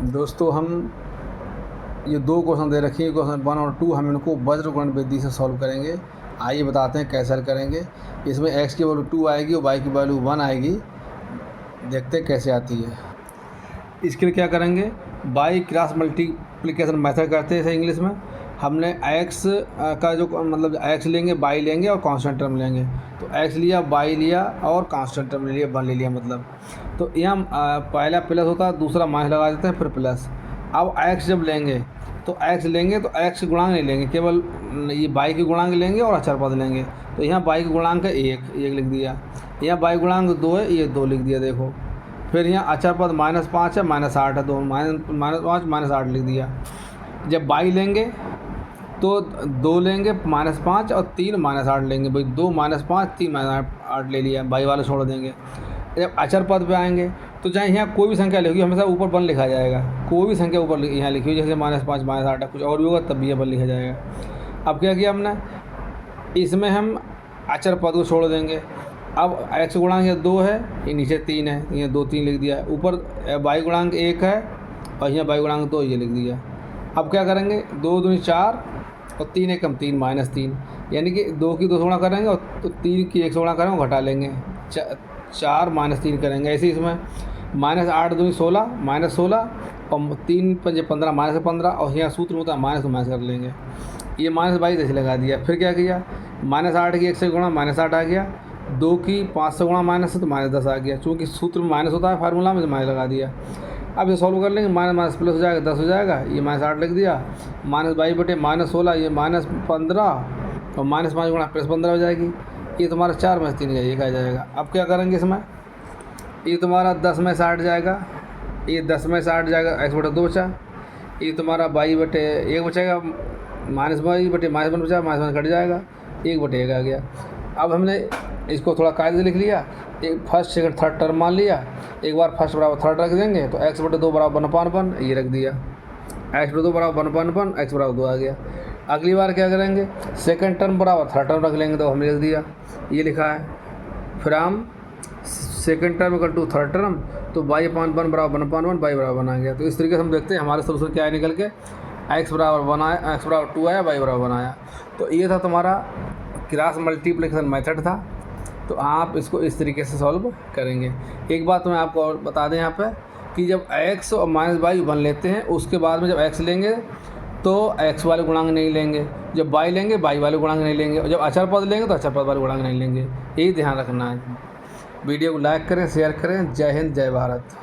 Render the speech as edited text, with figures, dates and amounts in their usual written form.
दोस्तों हम ये दो क्वेश्चन दे रखे हैं, क्वेश्चन 1 और 2, हम इनको वज्रगुणन विधि से सॉल्व करेंगे। आइए बताते हैं कैसे हल करेंगे। इसमें x की वैल्यू 2 आएगी और y की वैल्यू 1 आएगी। देखते हैं कैसे आती है। इसके लिए क्या करेंगे, बाई क्रॉस मल्टीप्लिकेशन मेथड करते हैं इसे इंग्लिश में। हमने x का जो मतलब x लेंगे, y लेंगे और कांस्टेंट टर्म लेंगे। तो x लिया, y लिया और कांस्टेंट टर्म ले लिया, 1 ले लिया मतलब। तो यहाँ पहला प्लस होता है, दूसरा माइनस लगा देते हैं, फिर प्लस। अब x जब लेंगे तो x लेंगे तो x गुणांक नहीं लेंगे, केवल ये y के गुणांक लेंगे और अचर पद लेंगे। तो यहाँ y के गुणांक है 1 लिख दिया, यहाँ y गुणांक 2 है, ये 2 लिख दिया। देखो फिर यहाँ अचर पद -5 है, -8 है, 2 -5 -8 लिख दिया। जब y लेंगे तो 2 लेंगे -5 और 3 -8 लेंगे। भाई 2 -5 3 -8 ले लिया, y वाले छोड़ देंगे। जब अचर पद पे आएंगे तो चाहे यहाँ कोई भी संख्या लिखी, हमेशा ऊपर 1 लिखा जाएगा। कोई भी संख्या ऊपर यहाँ लिखी हुई, जैसे -5 -8 है, कुछ और भी होगा तब भी ये 1 लिखा जाएगा। अब क्या किया हमने, इसमें हम अचर पद को छोड़ देंगे। अब x गुणांक ये 2 है, ये नीचे 3 है, ये 2 3 लिख दिया। ऊपर y गुणांक 1 है और यहाँ y गुणांक 2 ये लिख दिया। अब क्या करेंगे, 2 दूनी 4 और 3 एकम 3 -3, यानी कि 2 की 2 से गुणा करेंगे और तो 3 की 1 से गुणा करेंगे, घटा लेंगे, 4 -3 करेंगे। ऐसे इसमें -8 दूनी 16 -16 और 3 5 15 -15, और यहाँ सूत्र होता है माइनस, तो माइनस कर लेंगे। ये -22 ऐसे लगा दिया। फिर क्या किया, -8 की 1 से गुणा -8 आ गया, 2 की 5 से गुणा माइनस है तो -10 आ गया। चूँकि सूत्र में माइनस होता है फार्मूला में, तो माइनस लगा दिया। अब ये सॉल्व कर लेंगे, माइनस प्लस हो जाएगा, 10 हो जाएगा, ये -8 लिख दिया। -22 बटे -16, ये -15 और -5 गुणा +15 हो जाएगी। ये तुम्हारा 4 में 3 1 आ जाएगा। अब क्या करेंगे इसमें, ये तुम्हारा 10 में 60 जाएगा, ये 10 में 60 जाएगा, x बटे 2 बचा। ये तुम्हारा y बटे 1 बचेगा, -y बटे -1 बचा, -1 कट जाएगा, 1 बटे 1 आ गया। अब हमने इसको थोड़ा कायदे से लिख लिया, एक फर्स्ट सेकंड थर्ड टर्म मान लिया। एक बार फर्स्ट बराबर थर्ड रख देंगे तो x बटे 2 बराबर 1/1 ये रख दिया, x बटे 2 बराबर 1/1, x बराबर 2 आ गया। अगली बार क्या करेंगे, सेकंड टर्म बराबर थर्ड टर्म रख लेंगे, तो हमने लिख दिया, ये लिखा है। फिर हम second term equal to third term, तो y/1 बराबर 1/1, y बराबर 1 आ गया। तो इस तरीके से हम देखते हैं हमारे सोल्यूशन क्या है निकल के, x बराबर 1 आया, x बराबर 2 आया, y बराबर 1 आया। तो ये था तुम्हारा क्रॉस मल्टीप्लिकेशन मेथड था। तो आप इसको इस तरीके से सॉल्व करेंगे। एक बात मैं आपको और बता दें यहाँ पे कि जब x और -y 1 लेते हैं, उसके बाद में जब x लेंगे तो x वाले गुणांक नहीं लेंगे, जब y लेंगे y वाले गुणांक नहीं लेंगे, और जब अचर पद लेंगे तो अचर पद वाले गुणांक नहीं लेंगे। यही ध्यान रखना है। वीडियो को लाइक करें, शेयर करें। जय हिंद, जय भारत।